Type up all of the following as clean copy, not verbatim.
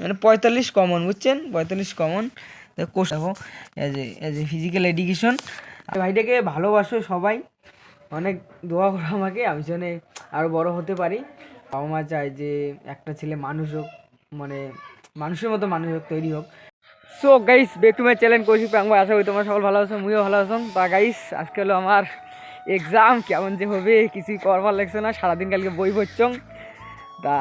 মানে 45 কমন, বুঝছেন? 45 common course দেখো, এজ এ ফিজিক্যাল এডুকেশন। ভাইটাকে ভালোবাসো সবাই, অনেক দোয়া করো আমাকে, আমি যেন আরও বড় হতে পারি। বাবা মা চায় যে একটা ছেলে মানুষ হোক, মানে মানুষের মতো মানুষ হোক, তৈরি হোক। So guys, back to my channel Kaushik Prang. আশা করি তোমার সকল ভালো আছো, মুইও ভালো আছো। তা গাইস, আজকে হলো আমার এক্সাম, কেমন যে হবে কিছুই করবার লাগছে না, সারাদিন কালকে বই পড়ছং। তা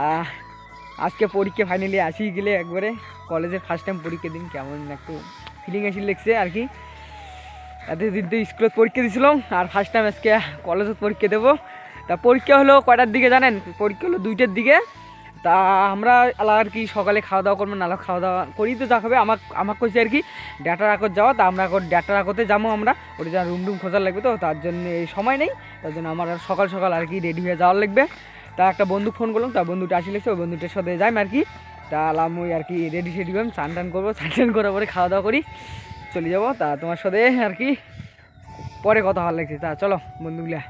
আজকে পরীক্ষা ফাইনালি আসি গেলে একবারে কলেজের ফার্স্ট টাইম পরীক্ষা দিন, কেমন একটু ফিলিং আসি লেগছে আর কি। এতদিন তো স্কুলত পরীক্ষা দিয়েছিলাম, আর ফার্স্ট টাইম আজকে কলেজত পরীক্ষা দেবো। তা পরীক্ষা হলো কয়টার দিকে জানেন? পরীক্ষা হলো 2টার দিকে। তা আমরা আর কি সকালে খাওয়া দাওয়া করবো, নালা খাওয়া দাওয়া করি তো যা খাবে। আমাকে কইছে আর কি ডেটার আগত যাওয়া। তা আমরা এখন ডেটার আগতে যাবো, আমরা ওটা যা রুম খোঁজার লাগবে, তো তার জন্য সময় নেই। তার জন্য আমার আর সকাল সকাল আর কি রেডি হয়ে যাওয়ার লাগবে। তা একটা বন্ধু ফোন করলাম, তা বন্ধুটা আসি লেগছে, ওই বন্ধুটার সাথে যাই আর কি। তা আলাম ওই আর কি রেডি সেডি হলাম, চান টান করবো, চান টান করার পরে খাওয়া দাওয়া করি চলে যাবো। তা তোমার সাথে আর কি পরে কথা ভালো লাগছে। তা চলো বন্ধুগুলা।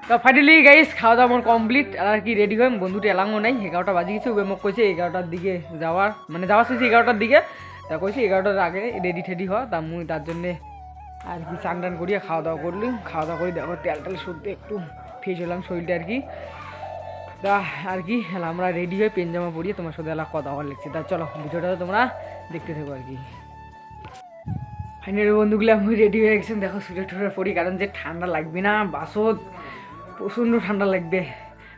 তো ফাইনালি গাইস, খাওয়া দাওয়া আমার কমপ্লিট আর কি রেডি হয়ে বন্ধুটি এলাঙ্গও নাই। 11টা বাজে গেছে, ওবে মোক কইছে 11টার দিকে যাওয়ার, মানে যাওয়া শেষে 11টার দিকে। তা কইছে 11টার আগে রেডি ঠেডি হওয়া। তা মুই তার জন্যে আর কি চান টান করিয়া খাওয়া দাওয়া করলি। খাওয়া দাওয়া করি দেখো তেল টেল শুদ্ধ একটু ফ্রেশ হলাম শরীরটা আর কি। তা আর কি আমরা রেডি হয়ে পেন জামা পরিয়ে তোমার সাথে এলা কথা বলার লিখছি। তা চলো ভিডিওটা তোমরা দেখতে থাকো আর কি। ফাইনালি বন্ধুগুলো আমি রেডি হয়ে গেছেন, দেখো সুইটার টুইটার পরি, কারণ যে ঠান্ডা লাগবে না, বাসত প্রচণ্ড ঠান্ডা লাগবে।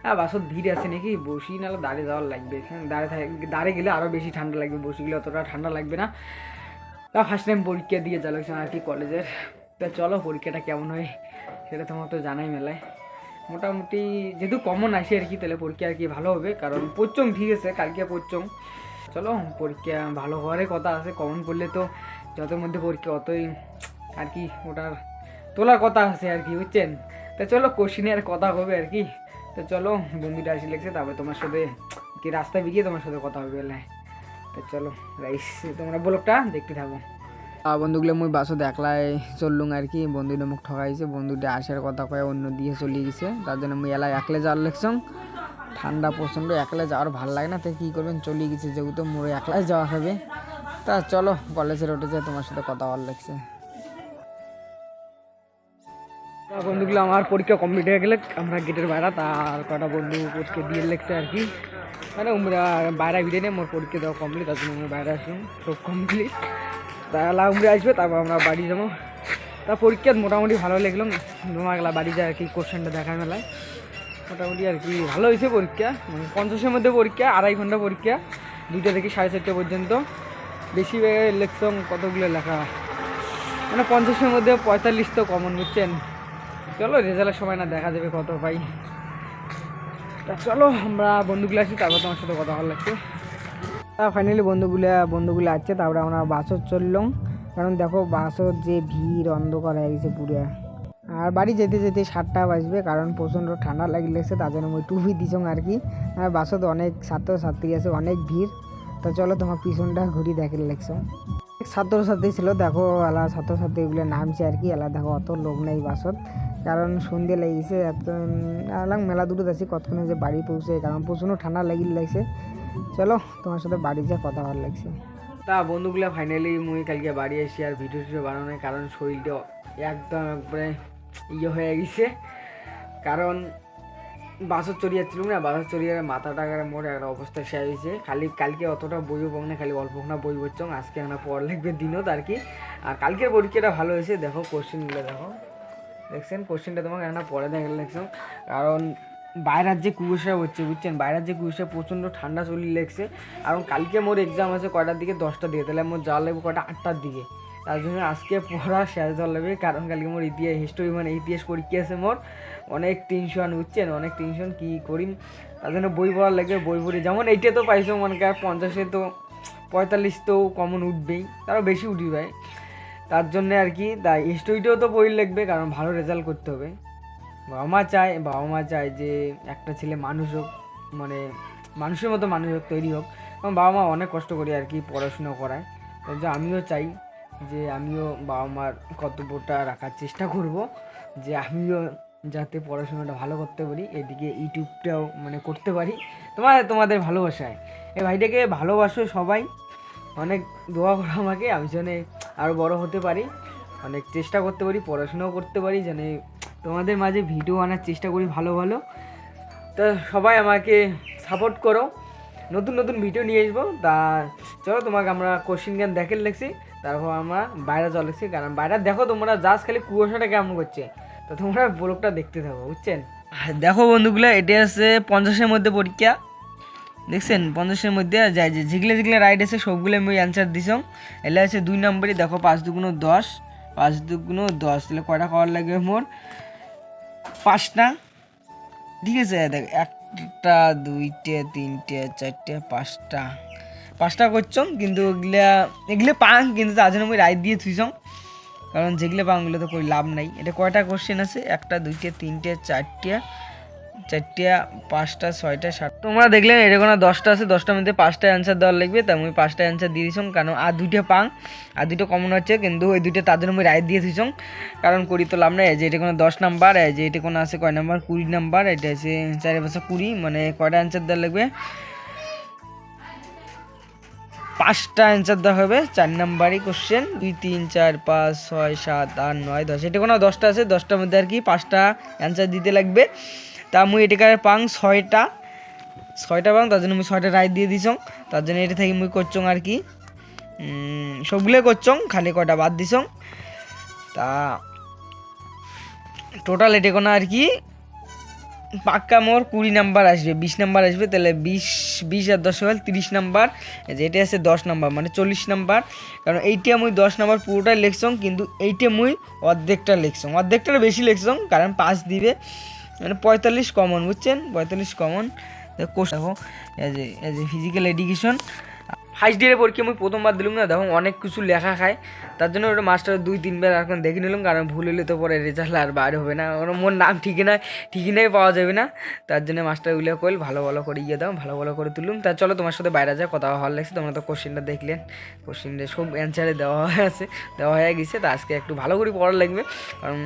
হ্যাঁ, বাসত ভিড় আছে নাকি, বসি নাহলে দাঁড়িয়ে যাওয়ার লাগবে। দাঁড়িয়ে গেলে আরও বেশি ঠান্ডা লাগবে, বসে গেলে অতটা ঠান্ডা লাগবে না। তা ফার্স্ট টাইম পরীক্ষা দিয়ে যা লাগছে আর কি কলেজের। তা চলো পরীক্ষাটা কেমন হয় সেটা তোমার তো জানাই মেলায়। মোটামুটি যেহেতু কমন আসে আর কি, তাহলে পরীক্ষা আর কি ভালো হবে, কারণ পড়ছং ঠিক আছে, কালকে পড়ছং। চলো পরীক্ষা ভালো হওয়ারই কথা আছে, কমন পড়লে তো যতর মধ্যে পরীক্ষা অতই আর কি ওটার তোলার কথা আছে আর কি, বুঝছেন? তা চলো কোশ্চিনে আর কথা হবে আর কি। তো চলো বন্ধুটা আসি লেগছে, তারপরে তোমার সাথে কি রাস্তায় বেরিয়ে তোমার সাথে কথা হবে বলে। তো চলো রাইস, তোমরা ব্লগটা দেখতে থাকো। বন্ধুগুলো মুই বাসত একলাই চললুম আর কি। বন্ধুটা মুখ ঠকাইছে, বন্ধুটা আসার কথা কয়ে অন্য দিয়ে চলে গেছে, তার জন্য মুই এলাই একলে যাওয়ার লেগছং। ঠান্ডা প্রচণ্ড, একলে যাওয়ার ভালো লাগে না, তাই কী করবেন, চলে গেছে যেহেতু মোড়ে একলাই যাওয়া হবে। তা চলো কলেজের রোডে যায় তোমার সাথে কথা বলার লাগছে। বন্ধুগুলো আমার পরীক্ষা কমপ্লিট হয়ে গেলে আমরা গেটের বাইরে, তার কটা বন্ধু পরীক্ষা দিয়ে লেগছে আর কি। মানে বাইরে ভিড়ে নিয়ে মোর পরীক্ষা দেওয়া কমপ্লিট, তার জন্য আমরা বাইরে আসলাম, সব কমপ্লিট। তাহলে উমরে আসবে, তারপর আমরা বাড়ি যাবো। তা পরীক্ষা মোটামুটি ভালো লাগলাম, তোমার বাড়ি যায় আর কি কোশ্চেনটা দেখায় মেলায়। মোটামুটি আর কি ভালো হয়েছে পরীক্ষা, মানে 50-এর মধ্যে পরীক্ষা, 2.5 ঘন্টা পরীক্ষা, 2টা থেকে 4:30 পর্যন্ত। বেশি লেখছং কতগুলো লেখা, মানে 50-এর মধ্যে 45 তো কমন, বুঝছেন? চলো রেজাল্টের সময় না দেখা যাবে কত পাই। তা চলো আমরা বন্ধুগুলো আসি, তারপর তোমার সাথে কথা ভালো লাগছে। ফাইনালি বন্ধুগুলো আসছে, তারপরে আমরা বাসত চললাম, কারণ দেখো বাসত যে ভিড়, অন্ধকার হয়ে গেছে পুরো। আর বাড়ি যেতে যেতে 7টা বাজবে, কারণ প্রচণ্ড ঠান্ডা লাগছে, তার জন্য ওই টুপি দিছং আর কি। আর বাসত অনেক ছাত্রছাত্রী আছে, অনেক ভিড়। তা চলো তোমার পিছনটা ঘুরি দেখে লাগছ। ছাত্রছাত্রী ছিল, দেখো এলা ছাত্রছাত্রীগুলো নামছে আর কি। এলা দেখো অত লোক নেই বাসত, কারণ সন্ধে লেগেছে। এলাম মেলা দুটো আছি, কতক্ষণে যে বাড়ি পৌঁছে, কারণ প্রচণ্ড ঠান্ডা লাগছে। চলো তোমার সাথে বাড়ি যা কথা ভালো লাগছে। তা বন্ধুগুলো ফাইনালি মুই কালকে বাড়ি এসি আর ভিডিও টিডিও বানানো, কারণ শরীরটা একদম একবারে হয়ে গেছে। কারণ বাসত চড়িয়ে যাচ্ছিলাম না, বাসত চড়িয়ে মাথাটা মোট একটা অবস্থা শেষ হয়েছে। খালি কালকে অতটা বইও পাবো না, খালি অল্প না বই পড়ছং, আজকে আমরা পড়া লাগবে দিনও আর কি। আর কালকের পরীক্ষাটা ভালো হয়েছে, দেখো কোশ্চেনগুলো দেখো, দেখছেন কোশ্চেনটা তোমাকে একটা পড়ে দেখে লাগছে। কারণ বাইরের যে কুয়াশা হচ্ছে, বুঝছেন, বাইরের যে কুয়াশা প্রচণ্ড ঠান্ডা চলে লেগছে। কারণ কালকে মোর এক্সাম আছে কয়টার দিকে, 10টার দিকে, তাহলে মোর যাওয়া লাগবে কয়টা, 8টার দিকে। তার জন্য আজকে পড়া শেষ দেওয়া লাগবে, কারণ কালকে মোর হিস্টোরি মানে ইতিহাস পরীক্ষা আছে মোর। অনেক টেনশন, বুঝছেন, অনেক টেনশন, কী করি। তার জন্য বই পড়ার লাগবে, বই পড়ি। যেমন এইটা তো পাইছো মনে কর 50-এ তো 45 তো কমন উঠবেই, তারও বেশি উঠি ভাই। তার জন্যে আর কি তাই হিস্টোরিটাও তো বই লাগবে, কারণ ভালো রেজাল্ট করতে হবে। বাবা মা চায় যে একটা ছেলে মানুষ হোক, মানে মানুষের মতো মানুষ হোক, তৈরি হোক। এবং বাবা মা অনেক কষ্ট করে আর কি পড়াশুনো করায়। তাই যে আমিও চাই যে আমিও বাবা মার কর্তব্যটা রাখার চেষ্টা করব, যে আমিও যাতে পড়াশোনাটা ভালো করতে পারি, এদিকে ইউটিউবটাও মানে করতে পারি তোমাদের ভালোবাসায়। এই ভাইটাকে ভালোবাসো সবাই, অনেক দোয়া করো আমাকে, আমি যেন আরও বড় হতে পারি, অনেক চেষ্টা করতে পারি, পড়াশোনাও করতে পারি, যেন তোমাদের মাঝে ভিডিও আনার চেষ্টা করি ভালো ভালো। তো সবাই আমাকে সাপোর্ট করো, নতুন নতুন ভিডিও নিয়ে আসবো। তা চলো তোমাকে আমরা কোশ্চিন জ্ঞান দেখে লিখছি, তারপর আমরা বাইরে চলে এসেছি, কারণ বাইরে দেখো তোমরা জাস্ট খালি কুয়াশাটা কেমন করছে, তো তোমরা ব্লগটা দেখতে থাকো, বুঝছেন। দেখো বন্ধুগুলো, এটা আছে 50-এর মধ্যে পরীক্ষা, দেখছেন 50-এর মধ্যে যায় যে যেগুলো যেগুলো রাইড আছে সবগুলো আমি অ্যান্সার দিছ। এলে আছে 2 নম্বরই, দেখো 5 2 10, 5 2 10, তাহলে কয়টা খাওয়ার লাগবে মোর 5টা, ঠিক আছে। দেখ 1টা 2টে 3টে 4টে 5টা করছো, কিন্তু এগুলো পাং, কিন্তু তার জন্য আমি রাইট দিয়ে থুইছ, কারণ যেগুলো পাং ওগুলো তো কোনো লাভ নাই। এটা কয়টা কোশ্চেন আছে, 1টা 2টে 3টে 4টে 5টা 6টা 7, তোমরা দেখলেন এটা কোনো 10টা আছে, 10টার মধ্যে 5টা অ্যান্সার দেওয়ার লাগবে, তাই আমি 5টা অ্যান্সার দিয়ে দিছম, কারণ আর 2টে পাং, আর 2টো কমন হচ্ছে, কিন্তু ওই 2টে তার জন্য আমি রাইট দিয়ে দিছম, কারণ করি তো লাভ নাই। যে এটা কোনো 10 নাম্বার, যে এটা কোনো আছে কয় নাম্বার 20 নাম্বার, এটা আছে 4 5 20, মানে কয়টা অ্যান্সার দেওয়ার লাগবে, 5টা অ্যান্সার দেওয়া হবে, 4 নাম্বারই কোশ্চেন, 2 3 4 5 6 7 8 9 10, এটা কোনো 10টা আছে, 10টার মধ্যে আর কি 5টা অ্যান্সার দিতে লাগবে। তা মুই এটাকার পাং 6টা পাং, তার জন্য আমি 6টা রাইট দিয়ে দিছং, তার জন্য এটা থেকে মুই করছং আর কি সবগুলো করছং, খালি কয়টা বাদ দিছং। তা টোটাল এটা কোনো আর কি পাক্কা মোর 20 নাম্বার আসবে, 20 নাম্বার আসবে, তাহলে 20 আর 10 হল 30 নাম্বার, যেটা আছে 10 নাম্বার মানে 40 নাম্বার, কারণ এইটা মুই 10 নাম্বার পুরোটাই লিখছং, কিন্তু এইটা মুই অর্ধেকটা লিখছং, অর্ধেকটা বেশি লিখছং, কারণ 5 দিবে, মানে 45 কমন, বুঝছেন, 45 কমন। দেখো as a physical education first ইয়ারের পরীক্ষা আমি প্রথমবার দিলাম না, দেখো অনেক কিছু লেখা খায়, তার জন্য ওটা মাস্টার 2-3 বার এখন দেখে নিলাম, কারণ ভুল হলে তো পরে রেজাল্ট আর বার হবে না, ওর মোর নাম ঠিকানাই পাওয়া যাবে না, তার জন্য মাস্টার উল্লেখ করল ভালো ভালো করে দাও, ভালো ভালো করে তুলুম। তা চলো তোমার সাথে বাইরে যায় কথা ভালো লাগছে, তোমরা তো কোশ্চেনটা দেখলেন, কোশ্চেনটা সব অ্যান্সারে দেওয়া হয়ে গেছে, তা আজকে একটু ভালো করে পড়ার লাগবে, কারণ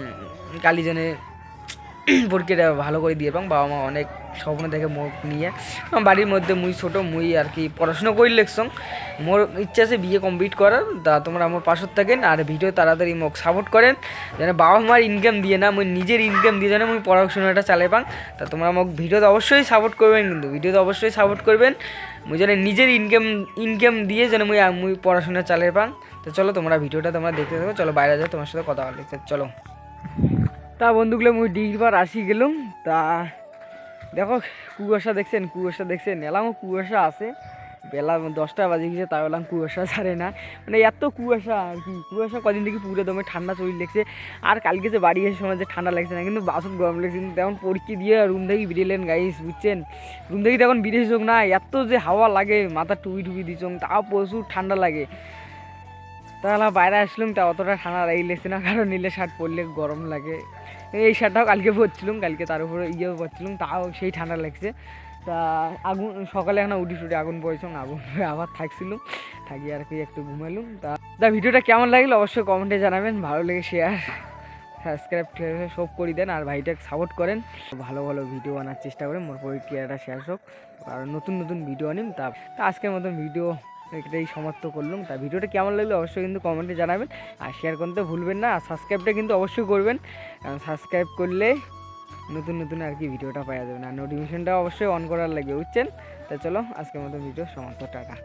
কালি জনে পরীক্ষাটা ভালো করে দিয়ে পাং, বাবা মা অনেক স্বপ্ন দেখে মুখ নিয়ে, বাড়ির মধ্যে মুই ছোটো, মুই আর কি পড়াশোনা করি লেখছং, মোর ইচ্ছা আছে বিয়ে কমপ্লিট করার, তা তোমরা আমার পাশত থাকেন, আর ভিডিও তাড়াতাড়ি মোক সাপোর্ট করেন, যেন বাবা মার ইনকাম দিয়ে না, মুই নিজের ইনকাম দিয়ে যেন মুই পড়াশোনাটা চালাই পাং। তা তোমরা মোক ভিডিওতে অবশ্যই সাপোর্ট করবেন, কিন্তু ভিডিওতে অবশ্যই সাপোর্ট করবেন, মুই যেন নিজের ইনকাম দিয়ে যেন মুই পড়াশোনা চালাই পাং। তো চলো তোমরা ভিডিওটা তোমরা দেখতে থাকো, চলো বাইরে যাও, তোমার সাথে কথা বলতে চলো। তা বন্ধুগুলো মুই ডিগবার আসি গেলুম, তা দেখো কুয়াশা দেখছেন এলামও কুয়াশা আছে, বেলা 10টা বাজে গেছে, তাও এলাম কুয়াশা ছাড়ে না, মানে এত কুয়াশা আর কি, কুয়াশা কদিন থেকে পুরো দমে ঠান্ডা চলে লেগছে, আর কালকে যে বাড়ি এসে সময় যে ঠান্ডা লাগছে না, কিন্তু বাসত গরম লাগছে, কিন্তু তেমন পরীক্ষা দিয়ে রুম থেকে বেরিয়েলেন গাইস, বুঝছেন, রুম থেকে তখন বিদেশ হোক না, এত যে হাওয়া লাগে, মাথা টুপি দিচ্ছ, তাও প্রচুর ঠান্ডা লাগে, তাহলে বাইরে আসলাম, তা অতটা ঠান্ডা লাগছে না, কারণ নীলে শার্ট পরলে গরম লাগে, এই শার্টটাও কালকে পরছিলাম, কালকে তার উপরে পরছিলাম, তাও সেই ঠান্ডা লাগছে। তা আগুন সকালে এখন উঠি আগুন পয়সং, আগুন আবার থাকছিলাম, থাকি আর কি একটু ঘুমাইলাম। তা ভিডিওটা কেমন লাগলো অবশ্যই কমেন্টে জানাবেন, ভালো লেগে শেয়ার সাবস্ক্রাইব সব করে দেন, আর ভাইটাকে সাপোর্ট করেন, ভালো ভালো ভিডিও আনার চেষ্টা করেন, মোর পরীক্ষাটা শেয়ার হোক, আর নতুন ভিডিও আনিম। তা আজকের মতন ভিডিও এটাই সমাপ্ত করলাম। তা ভিডিওটা কেমন লাগলো অবশ্যই কিন্তু কমেন্টে জানাবেন, আর শেয়ার করতে ভুলবেন না, আর সাবস্ক্রাইবটা কিন্তু অবশ্যই করবেন, কারণ সাবস্ক্রাইব করলে নতুন আর কি ভিডিওটা পাওয়া যাবে না, নোটিফিকেশনটা অবশ্যই অন করার লাগবে, বুঝছেন। তা চলো আজকের মতো ভিডিও সমাপ্ত, টাটা।